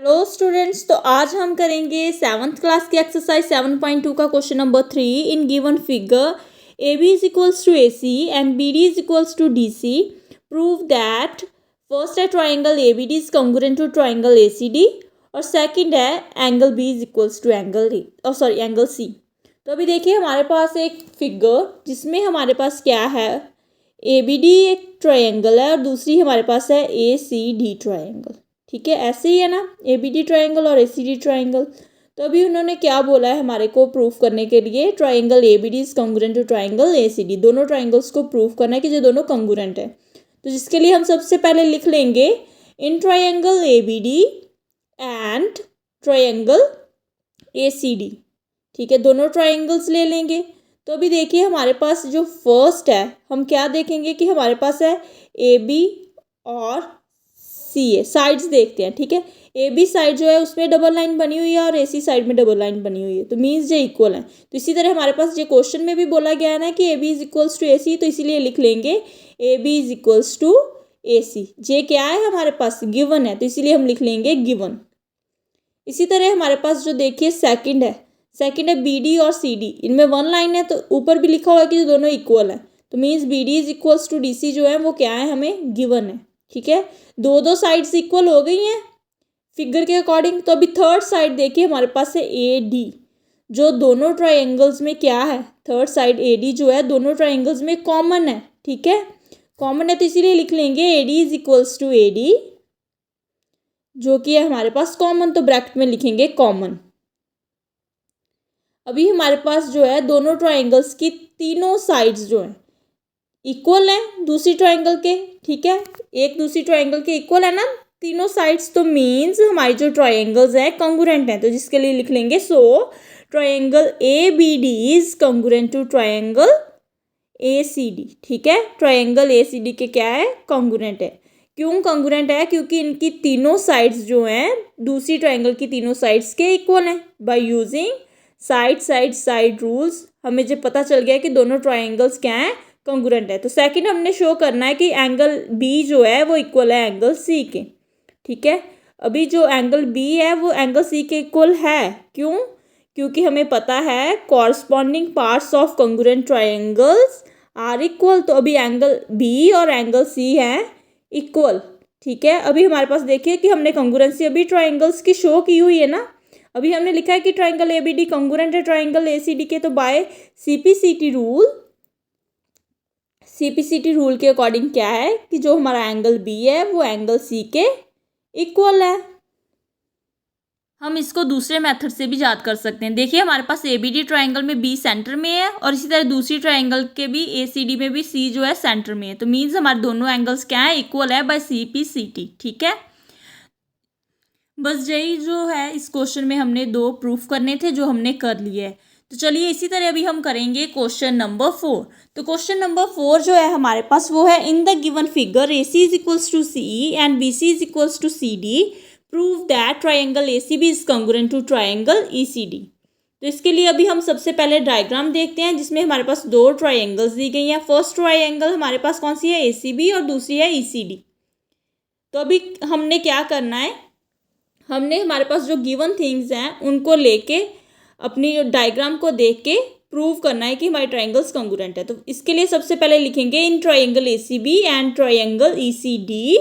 Hello students, तो आज हम करेंगे 7th क्लास की एक्सरसाइज 7.2 का question number 3। In given figure A B is equals to A C and B D is equals to D C. Prove that first है triangle A B D is congruent to triangle A C D, और second है angle B is equals to angle C. तो अभी देखिए हमारे पास एक figure जिसमें हमारे पास क्या है, ए बी डी एक ट्राइंगल है और दूसरी हमारे पास है ए सी डी ट्राइंगल। ठीक है, ऐसे ही है ना, ए बी डी ट्राइंगल और ए सी डी ट्राइंगल। तो अभी उन्होंने क्या बोला है हमारे को प्रूफ करने के लिए, triangle A B D is congruent to triangle A C D. दोनों ट्राइंगल्स को प्रूफ करना है कि जो दोनों कॉन्ग्रुएंट है। तो जिसके लिए हम सबसे पहले लिख लेंगे in triangle A B D and triangle A C D. ठीक है, दोनों ट्राइंगल्स ले लेंगे। तो अभी देखिए हमारे पास जो फर्स्ट है, हम क्या देखेंगे कि हमारे पास है ए बी और सी ए। साइड्स देखते हैं। ठीक है, ए बी साइड जो है उसमें डबल लाइन बनी हुई है और ए सी साइड में डबल लाइन बनी हुई है, तो मीन्स ये इक्वल है। तो इसी तरह हमारे पास ये क्वेश्चन में भी बोला गया है ना कि A B is equals to A C, तो इसीलिए लिख लेंगे A B is equals to A C. जे क्या है हमारे पास, गिवन है, तो इसीलिए हम लिख लेंगे गिवन। इसी तरह हमारे पास जो देखिए सेकंड है बी डी और सी डी, इनमें वन लाइन है, तो ऊपर भी लिखा हुआ है कि जो दोनों इक्वल है, तो means B D is equals to D C जो है वो क्या है, हमें गिवन है। ठीक है, दो साइड्स इक्वल हो गई हैं फिगर के अकॉर्डिंग। तो अभी थर्ड साइड देखिए हमारे पास है ए डी, जो दोनों ट्राइंगल्स में क्या है, थर्ड साइड ए डी जो है दोनों ट्राइंगल्स में कॉमन है। ठीक है, कॉमन है, तो इसीलिए लिख लेंगे A D is equals to A D, जो कि है हमारे पास कॉमन, तो ब्रैकेट में लिखेंगे कॉमन। अभी हमारे पास जो है दोनों ट्राइंगल्स की तीनों साइड्स जो है इक्वल है दूसरी ट्राइंगल के। ठीक है, एक दूसरी ट्राइंगल के इक्वल है ना तीनों साइड्स, तो मीन्स हमारी जो ट्राइंगल्स है कॉन्ग्रुएंट है। तो जिसके लिए लिख लेंगे so triangle A B D is congruent to triangle A C D. ठीक है, ट्राइंगल ए सी डी के क्या है, कॉन्ग्रुएंट है। क्यों कॉन्ग्रुएंट है, क्योंकि इनकी तीनों साइड्स जो हैं दूसरी ट्राइंगल की तीनों साइड्स के इक्वल हैं। बाय यूजिंग साइड रूल्स हमें जो पता चल गया कि दोनों ट्राइंगल्स क्या हैं, कॉन्ग्रुएंट है। तो सेकंड हमने शो करना है कि एंगल बी जो है वो इक्वल है एंगल सी के। ठीक है, अभी जो एंगल बी है वो एंगल सी के इक्वल है। क्यों, क्योंकि हमें पता है corresponding parts of congruent triangles are equal. तो अभी एंगल बी और एंगल सी है इक्वल। ठीक है, अभी हमारे पास देखिए कि हमने कॉन्ग्रुएंसी अभी ट्राइंगल्स की शो की हुई है ना। अभी हमने लिखा है कि triangle A B D congruent है ट्राइंगल ए सी डी के। तो बाय सीपीसीटी रूल के अकॉर्डिंग क्या है कि जो हमारा एंगल बी है वो एंगल सी के इक्वल है। हम इसको दूसरे मेथड से भी याद कर सकते हैं। देखिए हमारे पास ए बी डी ट्राइंगल में बी सेंटर में है और इसी तरह दूसरी ट्राइंगल के भी ए सी डी में भी सी जो है सेंटर में है, तो मीन्स हमारे दोनों एंगल्स क्या है, इक्वल है by C P C T. ठीक है, बस यही जो है इस क्वेश्चन में हमने दो प्रूफ करने थे जो हमने कर लिए है। तो चलिए इसी तरह अभी हम करेंगे क्वेश्चन नंबर 4। तो क्वेश्चन नंबर 4 जो है हमारे पास वो है in the given figure A C is equals to C and B C is equals to C D, prove that triangle A C B is congruent to triangle E C D. तो इसके लिए अभी हम सबसे पहले diagram देखते हैं जिसमें हमारे पास दो ट्राइंगल्स दी गई हैं। फर्स्ट ट्राइंगल हमारे पास कौन सी है, ए सी बी, और दूसरी है ई सी डी। तो अभी हमने क्या करना है, हमने हमारे पास जो गिवन थिंग्स हैं उनको लेके अपनी डायग्राम को देख के प्रूव करना है कि हमारे ट्राइंगल्स कॉन्ग्रुएंट है। तो इसके लिए सबसे पहले लिखेंगे in triangle A C B and triangle E C D.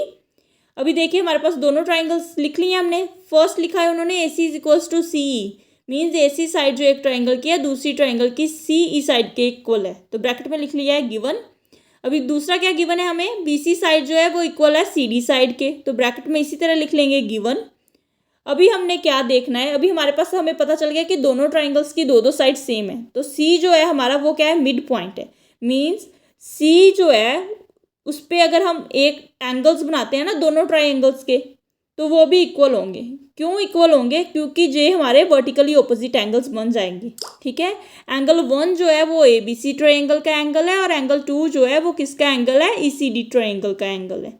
अभी देखिए हमारे पास दोनों ट्राइंगल्स लिख लिए हमने। फर्स्ट लिखा है उन्होंने A C is equals to C, means A C side जो एक ट्राइंगल की है दूसरी ट्राइंगल की सी ई साइड के इक्वल है, तो ब्रैकेट में लिख लिया है गिवन। अभी दूसरा क्या गिवन है हमें, बी सी साइड जो है वो इक्वल है सी डी साइड के, तो ब्रैकेट में इसी तरह लिख लेंगे गिवन। अभी हमने क्या देखना है, अभी हमारे पास हमें पता चल गया कि दोनों ट्राइंगल्स की दो साइड सेम है, तो सी जो है हमारा वो क्या है, मिड पॉइंट है। मीन्स सी जो है उस पर अगर हम एक एंगल्स बनाते हैं ना दोनों ट्राइंगल्स के, तो वो भी इक्वल होंगे। क्यों इक्वल होंगे, क्योंकि ये हमारे वर्टिकली ऑपोजिट एंगल्स बन जाएंगे। ठीक है, एंगल 1 जो है वो ए बी सी ट्राइंगल का एंगल है और एंगल 2 जो है वो किसका एंगल है, ई सी डी ट्राइंगल का एंगल है।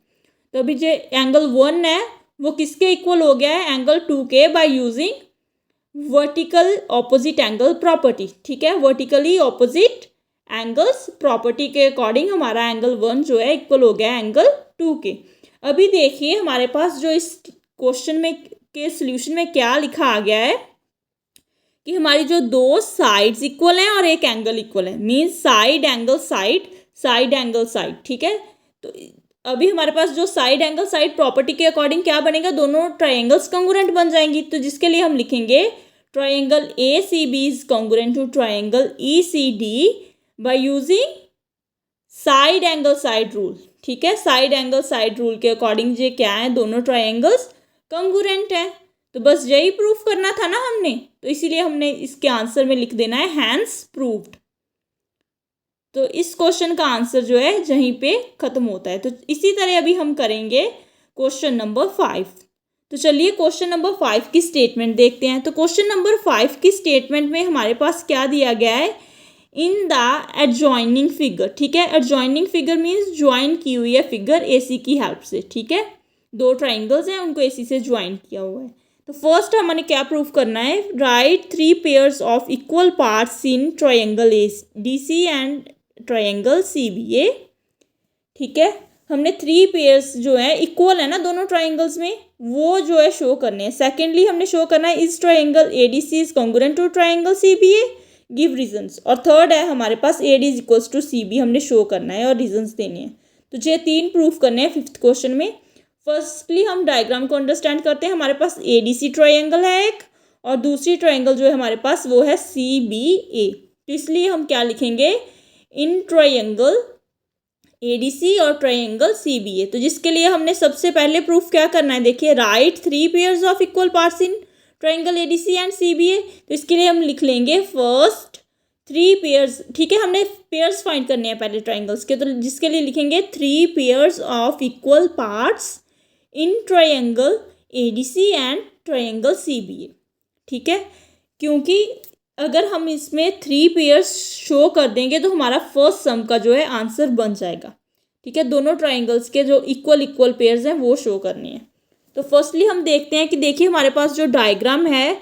तो अभी जो एंगल 1 है वो किसके इक्वल हो गया है, एंगल 2 के, by using vertical opposite angle property. ठीक है, वर्टिकली ऑपोजिट एंगल्स प्रॉपर्टी के अकॉर्डिंग हमारा एंगल 1 जो है इक्वल हो गया एंगल 2 के। अभी देखिए हमारे पास जो इस क्वेश्चन में के सोल्यूशन में क्या लिखा आ गया है कि हमारी जो दो साइड्स इक्वल हैं और एक एंगल इक्वल है, means side angle side, side angle side, ठीक है। तो अभी हमारे पास जो साइड एंगल साइड प्रॉपर्टी के अकॉर्डिंग क्या बनेगा, दोनों ट्राइंगल्स कॉन्ग्रुएंट बन जाएंगी। तो जिसके लिए हम लिखेंगे triangle ACB is congruent to triangle ECD by using side angle side rule, ठीक है। साइड एंगल साइड रूल के अकॉर्डिंग ये क्या है, दोनों ट्राइंगल्स कॉन्ग्रुएंट है। तो बस यही प्रूफ करना था ना हमने, तो इसीलिए हमने इसके आंसर में लिख देना है हैंस प्रूव्ड। तो इस क्वेश्चन का आंसर जो है यहीं पे खत्म होता है। तो इसी तरह अभी हम करेंगे क्वेश्चन नंबर 5। तो चलिए क्वेश्चन नंबर 5 की स्टेटमेंट देखते हैं। तो क्वेश्चन नंबर 5 की स्टेटमेंट में हमारे पास क्या दिया गया है, इन द एडजॉइनिंग फिगर, ठीक है। एडजॉइनिंग फिगर मीन्स ज्वाइन की हुई है फिगर AC की हेल्प से, ठीक है। दो ट्राइंगल्स हैं, उनको AC से ज्वाइन किया हुआ है। तो फर्स्ट हमें क्या प्रूफ करना है, right 3 pairs of equal parts in triangle ADC and triangle CBA, ठीक है। हमने 3 पेयर्स जो है इक्वल है ना दोनों ट्राइंगल्स में, वो जो है शो करने हैं। सेकेंडली हमने शो करना है इस triangle ADC is congruent to triangle CBA, give reasons. और थर्ड है हमारे पास AD is equals to CB, हमने शो करना है और रीजंस देने हैं। तो ये 3 प्रूफ करने हैं 5th क्वेश्चन में। फर्स्टली हम डायग्राम को अंडरस्टैंड करते हैं। हमारे पास ADC ट्राइंगल है एक, और दूसरी ट्राइंगल जो है हमारे पास वो है CBA। तो इसलिए हम क्या लिखेंगे, इन ट्राइंगल ADC और ट्राइंगल CBA। तो जिसके लिए हमने सबसे पहले प्रूफ क्या करना है, देखिए right 3 pairs of equal parts in triangle ADC and CBA। तो इसके लिए हम लिख लेंगे फर्स्ट 3 पेयर्स, ठीक है। हमने पेयर्स फाइंड करने हैं पहले ट्राइंगल्स के, तो जिसके लिए लिखेंगे 3 pairs of equal parts in triangle ADC and triangle CBA, ठीक है। क्योंकि अगर हम इसमें 3 पेयर्स शो कर देंगे तो हमारा फर्स्ट सम का जो है आंसर बन जाएगा, ठीक है। दोनों ट्राइंगल्स के जो इक्वल पेयर्स हैं वो शो करनी है। तो फर्स्टली हम देखते हैं कि देखिए हमारे पास जो डायग्राम है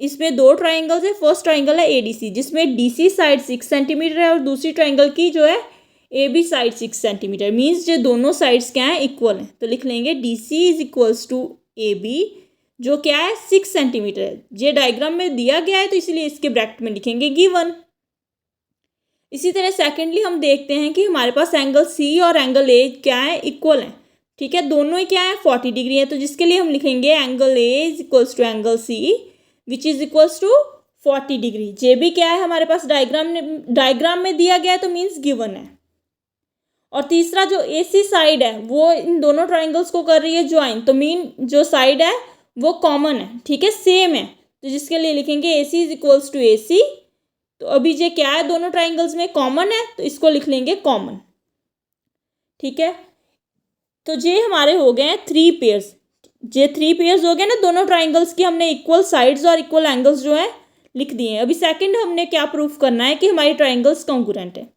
इसमें 2 ट्राइंगल्स है। फर्स्ट ट्राइंगल है ADC जिसमें DC साइड 6 सेंटीमीटर है और दूसरी ट्राइंगल की जो है AB साइड 6 सेंटीमीटर, मीन्स जो दोनों साइड्स क्या है इक्वल हैं। तो लिख लेंगे DC is equals to AB जो क्या है 6 सेंटीमीटर है। ये डायग्राम में दिया गया है तो इसीलिए इसके ब्रैकेट में लिखेंगे गिवन। इसी तरह सेकेंडली हम देखते हैं कि हमारे पास एंगल C और एंगल A क्या है इक्वल हैं, ठीक है। दोनों ही क्या है 40 डिग्री है। तो जिसके लिए हम लिखेंगे angle A is equals to angle C which is equals to 40 degree. जे भी क्या है हमारे पास डायग्राम में दिया गया है तो मीन्स गिवन है। और तीसरा जो AC साइड है वो इन दोनों ट्राइंगल्स को कर रही है ज्वाइन, तो मीन जो साइड है वो कॉमन है, ठीक है, सेम है। तो जिसके लिए लिखेंगे AC is equals to AC। तो अभी ये क्या है दोनों ट्राइंगल्स में कॉमन है, तो इसको लिख लेंगे कॉमन, ठीक है। तो ये हमारे हो गए हैं 3 पेयर्स। ये 3 पेयर्स हो गए ना दोनों ट्राइंगल्स की, हमने इक्वल साइड्स और इक्वल एंगल्स जो है लिख दिए हैं। अभी सेकंड हमने क्या प्रूफ करना है कि हमारी ट्राइंगल्स कॉन्ग्रुएंट है।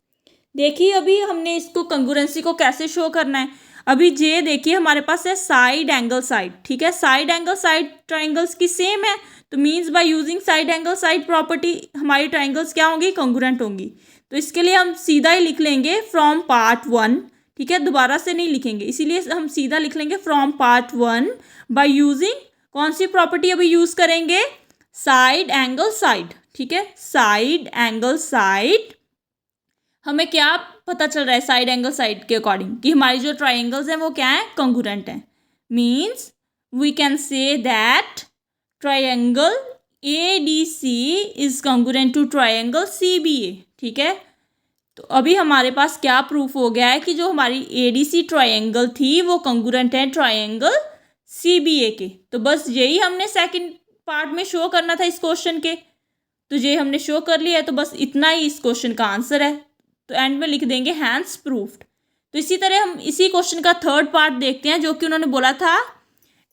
देखिए अभी हमने इसको कंग्रुएंसी को कैसे शो करना है। अभी ये देखिए हमारे पास है साइड एंगल साइड, ठीक है। साइड एंगल साइड ट्राइंगल्स की सेम है, तो means bye using side angle side property हमारी ट्राइंगल्स क्या होंगी कॉन्ग्रुएंट होंगी। तो इसके लिए हम सीधा ही लिख लेंगे फ्रॉम पार्ट 1, ठीक है, दोबारा से नहीं लिखेंगे, इसीलिए हम सीधा लिख लेंगे फ्रॉम पार्ट 1 बाय यूजिंग कौन सी प्रॉपर्टी अभी यूज करेंगे, साइड एंगल साइड, ठीक है। साइड एंगल साइड हमें क्या पता चल रहा है साइड एंगल साइड के अकॉर्डिंग कि हमारी जो ट्राइंगल्स हैं वो क्या है कॉन्ग्रुएंट हैं। Means we can say that triangle ADC is congruent to triangle CBA, ठीक है। तो अभी हमारे पास क्या प्रूफ हो गया है कि जो हमारी ADC ट्राइंगल थी वो कॉन्ग्रुएंट है ट्राइंगल CBA के। तो बस यही हमने सेकंड पार्ट में शो करना था इस क्वेश्चन के, तो ये हमने शो कर लिया है। तो बस इतना ही इस क्वेश्चन का आंसर है। तो एंड में लिख देंगे हैंस प्रूफ्ड। तो इसी तरह हम इसी क्वेश्चन का थर्ड पार्ट देखते हैं जो कि उन्होंने बोला था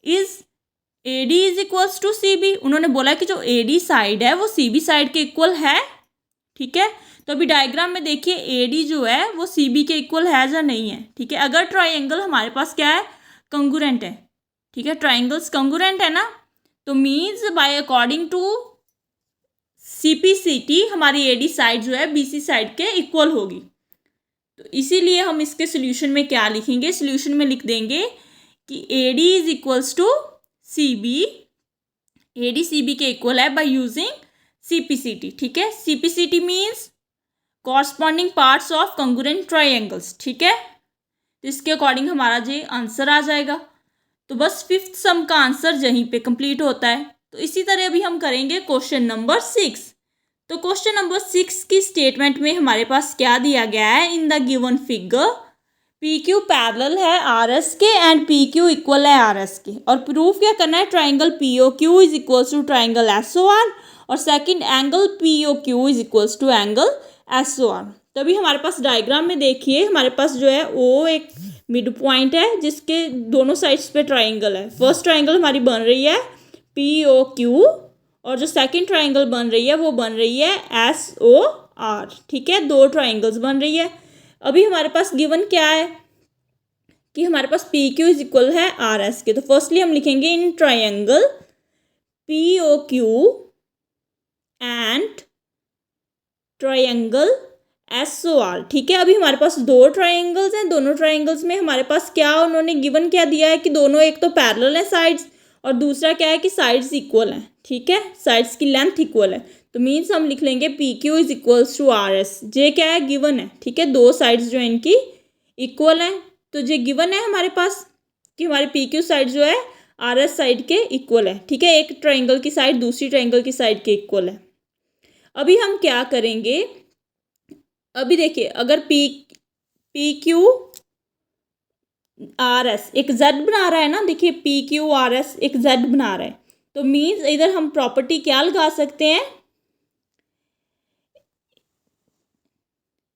is AD is equals to CB। उन्होंने बोला कि जो AD साइड है वो CB साइड के इक्वल है, ठीक है। तो अभी डायग्राम में देखिए AD जो है वो CB के इक्वल है या नहीं है, ठीक है। अगर ट्राइंगल हमारे पास क्या है कॉन्ग्रुएंट है, ठीक है, ट्राइंगल्स कॉन्ग्रुएंट है ना, तो means by according to CPCT हमारी AD साइड जो है BC साइड के इक्वल होगी। तो इसीलिए हम इसके सोल्यूशन में क्या लिखेंगे, सोल्यूशन में लिख देंगे कि AD is equals to C B, A D C B के इक्वल है by using C P C T, ठीक है। C P C T means corresponding parts of congruent triangles, ठीक है। तो इसके अकॉर्डिंग हमारा जो आंसर आ जाएगा। तो बस फिफ्थ सम का आंसर यहीं पे कंप्लीट होता है। तो इसी तरह अभी हम करेंगे क्वेश्चन नंबर 6। तो क्वेश्चन नंबर 6 की स्टेटमेंट में हमारे पास क्या दिया गया है, in the given figure P Q parallel है आर एस के एंड पी क्यू इक्वल है आर एस के, और प्रूफ क्या करना है, triangle P O Q is equals to triangle S O R, और second angle P O Q is equals to angle S O R. तभी हमारे पास डायग्राम में देखिए, हमारे पास जो है ओ एक मिड पॉइंट है जिसके दोनों साइड्स पे ट्राइंगल है। फर्स्ट ट्राइंगल हमारी बन रही है पी ओ क्यू, और जो सेकंड ट्राइंगल बन रही है वो बन रही है एस ओ आर, ठीक है। दो ट्राइंगल्स बन रही है। अभी हमारे पास गिवन क्या है कि हमारे पास पी क्यू इज इक्वल है आर एस के। तो फर्स्टली हम लिखेंगे in triangle P O Q and triangle S O R, ठीक है। अभी हमारे पास दो ट्राइंगल्स हैं, दोनों ट्राइंगल्स में हमारे पास क्या उन्होंने गिवन क्या दिया है कि दोनों एक तो पैरेलल है साइड्स, और दूसरा क्या है कि साइड्स इक्वल हैं, ठीक है। साइड्स की लेंथ इक्वल है, तो मीन्स हम लिख लेंगे P Q is equals to R S. जे क्या है, गिवन है, ठीक है। दो साइड्स जो है इनकी इक्वल हैं, तो जे गिवन है हमारे पास कि हमारे पी क्यू साइड जो है आर एस साइड के इक्वल है, ठीक है। एक ट्राइंगल की साइड दूसरी ट्राइंगल की साइड के इक्वल है। अभी हम क्या करेंगे, अभी देखिए अगर पी क्यू आर एस एक जेड बना रहा है ना, देखिए पी क्यू आर एस एक जेड बना रहा है, तो मीन्स इधर हम प्रॉपर्टी क्या लगा सकते हैं,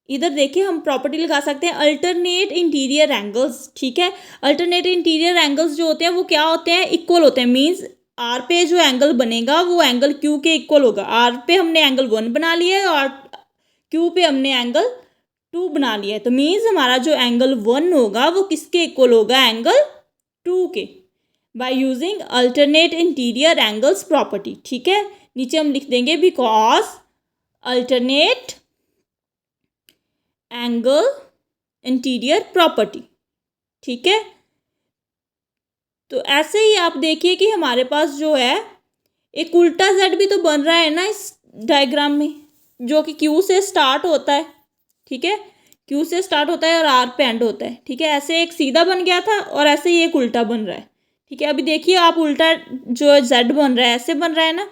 इधर देखिए हम प्रॉपर्टी लगा सकते हैं अल्टरनेट इंटीरियर एंगल्स, ठीक है। अल्टरनेट इंटीरियर एंगल्स जो होते हैं वो क्या होते हैं, इक्वल होते हैं। मीन्स आर पे जो एंगल बनेगा वो एंगल क्यू के इक्वल होगा। आर पे हमने एंगल 1 बना लिया है और क्यू पे हमने एंगल 2 बना लिया है, तो मीन्स हमारा जो एंगल 1 होगा वो किसके इक्वल होगा, एंगल 2 के, by using alternate interior angles property, ठीक है। नीचे हम लिख देंगे because alternate angle interior property, ठीक है। तो ऐसे ही आप देखिए कि हमारे पास जो है एक उल्टा जेड भी तो बन रहा है ना इस डायग्राम में, जो कि क्यू से स्टार्ट होता है, ठीक है। क्यू से स्टार्ट होता है और आर पे एंड होता है, ठीक है। ऐसे एक सीधा बन गया था और ऐसे ही एक उल्टा बन रहा है, ठीक है। अभी देखिए आप उल्टा जो जेड बन रहा है ऐसे बन रहा है ना,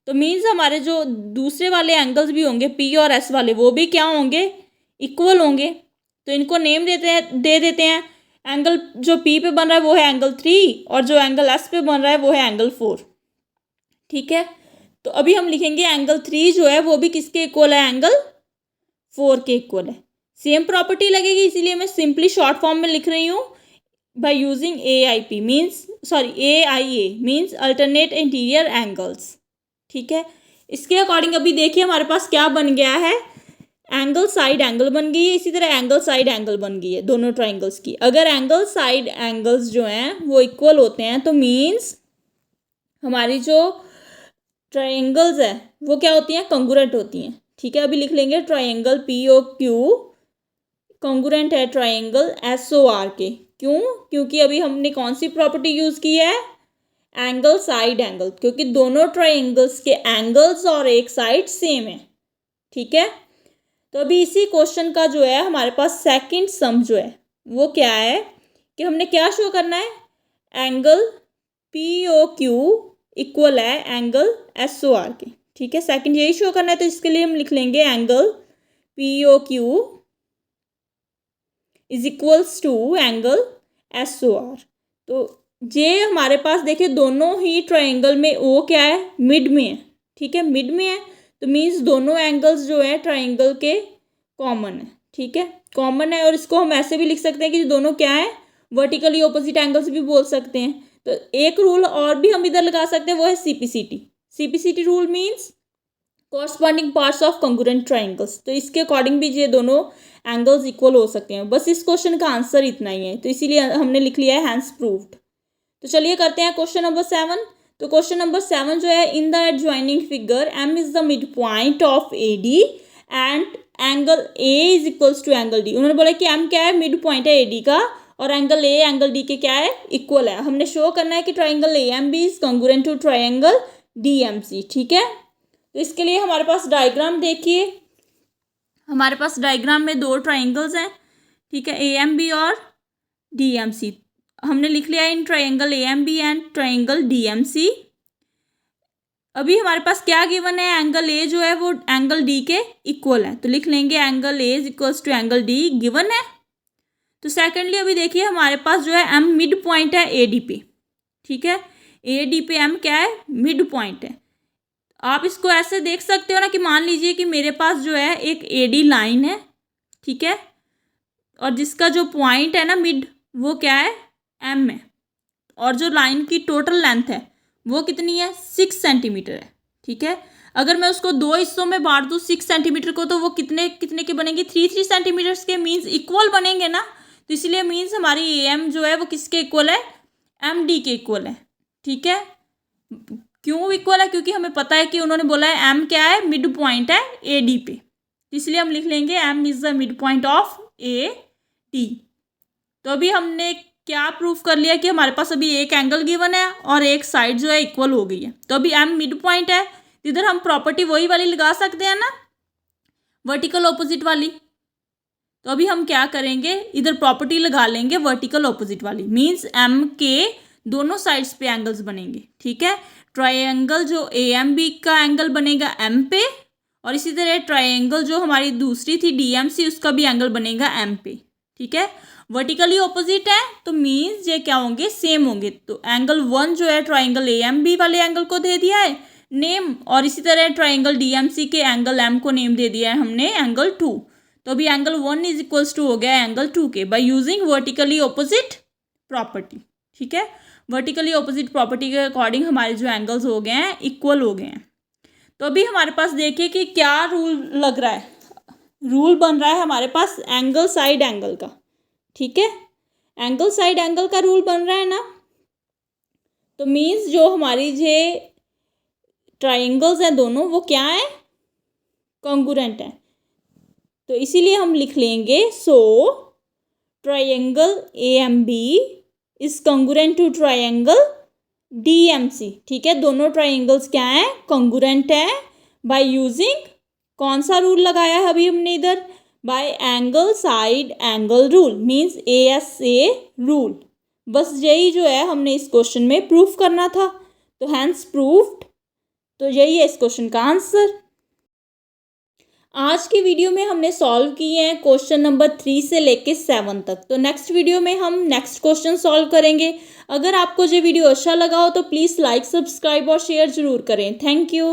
तो मीन्स हमारे जो दूसरे वाले एंगल्स भी होंगे पी और एस वाले, वो भी क्या होंगे, इक्वल होंगे। तो इनको नेम दे देते हैं। एंगल जो पी पे बन रहा है वो है एंगल 3, और जो एंगल एस पे बन रहा है वो है एंगल 4, ठीक है। तो अभी हम लिखेंगे एंगल 3 जो है वो भी किसके इक्वल है, एंगल 4 के इक्वल है। सेम प्रॉपर्टी लगेगी, इसीलिए मैं सिंपली शॉर्ट फॉर्म में लिख रही हूँ by using AIP means AIA means alternate interior angles, ठीक है। इसके अकॉर्डिंग अभी देखिए हमारे पास क्या बन गया है, एंगल साइड एंगल बन गई है, इसी तरह एंगल साइड एंगल बन गई है दोनों ट्राइंगल्स की। अगर एंगल साइड एंगल्स जो हैं वो इक्वल होते हैं तो मीन्स हमारी जो ट्राइंगल्स है वो क्या होती हैं, कंग्रुएंट होती हैं, ठीक है। अभी लिख लेंगे ट्राइंगल POQ कंग्रुएंट है ट्राइंगल SOR के। क्यों, क्योंकि अभी हमने कौन सी प्रॉपर्टी यूज़ की है, एंगल साइड एंगल, क्योंकि दोनों ट्राइंगल्स के एंगल्स और एक साइड सेम है, ठीक है। तो अभी इसी क्वेश्चन का जो है हमारे पास सेकंड सम जो है वो क्या है कि हमने क्या शो करना है, एंगल POQ इक्वल है एंगल SOR के, ठीक है। सेकंड यही शो करना है, तो इसके लिए हम लिख लेंगे angle POQ is equals to angle SOR। तो जे हमारे पास देखिए दोनों ही ट्राइंगल में ओ क्या है, मिड में है, ठीक है, मिड में है। तो मीन्स दोनों एंगल्स जो है ट्राइंगल के कॉमन है, ठीक है, कॉमन है। और इसको हम ऐसे भी लिख सकते हैं कि दोनों क्या है, वर्टिकली ऑपोजिट एंगल्स भी बोल सकते हैं। तो एक रूल और भी हम इधर लगा सकते हैं, वो है CPCT rule means corresponding parts of congruent triangles. तो इसके अकॉर्डिंग भी ये दोनों एंगल्स इक्वल हो सकते हैं। बस इस क्वेश्चन का आंसर इतना ही है, तो इसीलिए हमने लिख लिया है हैंस प्रूव्ड। तो चलिए करते हैं क्वेश्चन नंबर 7। तो क्वेश्चन नंबर 7 जो है, in the adjoining figure M is the mid point of AD and angle A is equals to angle D। उन्होंने बोला कि M क्या है, मिड पॉइंट है AD का, और एंगल ए एंगल डी के क्या है, इक्वल है। हमने शो करना है कि triangle A M B is congruent to triangle D M C, ठीक है। तो इसके लिए हमारे पास डायग्राम देखिए, हमारे पास डायग्राम में दो ट्राइंगल्स हैं, ठीक है, ए एम बी और डी एम सी। हमने लिख लिया in triangle A M B and triangle D M C. अभी हमारे पास क्या गिवन है, एंगल ए जो है वो एंगल डी के इक्वल है, तो लिख लेंगे angle A is equals to angle D given है। तो सेकेंडली अभी देखिए हमारे पास जो है एम मिड पॉइंट है ए डी पे, ठीक है, ए डी पे एम क्या है, मिड पॉइंट है। आप इसको ऐसे देख सकते हो ना कि मान लीजिए कि मेरे पास जो है एक ए डी लाइन है, ठीक है, और जिसका जो पॉइंट है ना मिड वो क्या है, एम है, और जो लाइन की टोटल लेंथ है वो कितनी है, 6 सेंटीमीटर है, ठीक है। अगर मैं उसको दो हिस्सों में बांट दूँ 6 सेंटीमीटर को, तो वो कितने कितने के बनेंगे, 3 सेंटीमीटर्स के, मीन्स इक्वल बनेंगे ना। तो इसलिए मीन्स हमारी ए एम जो है वो किसके इक्वल है, एम डी के इक्वल है, ठीक है। क्यों इक्वल है, क्योंकि हमें पता है कि उन्होंने बोला है एम क्या है, मिड पॉइंट है ए डी पे, इसलिए हम लिख लेंगे M is the mid point of A D. तो अभी हमने क्या प्रूफ कर लिया कि हमारे पास अभी एक एंगल गिवन है और एक साइड जो है इक्वल हो गई है। तो अभी एम मिड पॉइंट है, इधर हम प्रॉपर्टी वही वाली लगा सकते हैं ना, वर्टिकल ऑपोजिट वाली। तो अभी हम क्या करेंगे, इधर प्रॉपर्टी लगा लेंगे वर्टिकल ऑपोजिट वाली, मीन्स एम के दोनों साइड्स पे एंगल्स बनेंगे, ठीक है। ट्रायंगल जो ए एम बी का एंगल बनेगा एम पे, और इसी तरह ट्रायंगल जो हमारी दूसरी थी डी एम सी उसका भी एंगल बनेगा एम पे, ठीक है। वर्टिकली ऑपोजिट है तो मीन्स ये क्या होंगे, सेम होंगे। तो एंगल 1 जो है ट्राइंगल ए एम बी वाले एंगल को दे दिया है नेम, और इसी तरह ट्राइंगल डी एम सी के एंगल एम को नेम दे दिया है हमने एंगल 2। तो अभी एंगल 1 इज इक्वल्स टू हो गया एंगल 2 के, by using vertically opposite property, ठीक है। वर्टिकली ऑपोजिट प्रॉपर्टी के अकॉर्डिंग हमारे जो एंगल्स हो गए हैं इक्वल हो गए हैं। तो अभी हमारे पास देखिए कि क्या रूल लग रहा है, रूल बन रहा है हमारे पास एंगल साइड एंगल का, ठीक है, एंगल साइड एंगल का रूल बन रहा है ना। तो मीन्स जो हमारी ये ट्राइंगल्स हैं दोनों वो क्या है, कॉन्ग्रुएंट है। तो इसीलिए हम लिख लेंगे so triangle A M B is congruent to triangle D M C, ठीक है। दोनों ट्राइंगल्स क्या हैं, कॉन्ग्रुएंट है, बाय यूजिंग कौन सा रूल लगाया है अभी हमने इधर, bye angle side angle rule, means ASA rule. बस यही जो है हमने इस क्वेश्चन में प्रूफ करना था, तो हैंस प्रूफ्ड। तो यही है इस क्वेश्चन का आंसर। आज की वीडियो में हमने सॉल्व किए हैं क्वेश्चन नंबर 3 से लेके 7 तक। तो नेक्स्ट वीडियो में हम नेक्स्ट क्वेश्चन सॉल्व करेंगे। अगर आपको ये वीडियो अच्छा लगा हो तो प्लीज़ लाइक, सब्सक्राइब और शेयर ज़रूर करें। Thank you.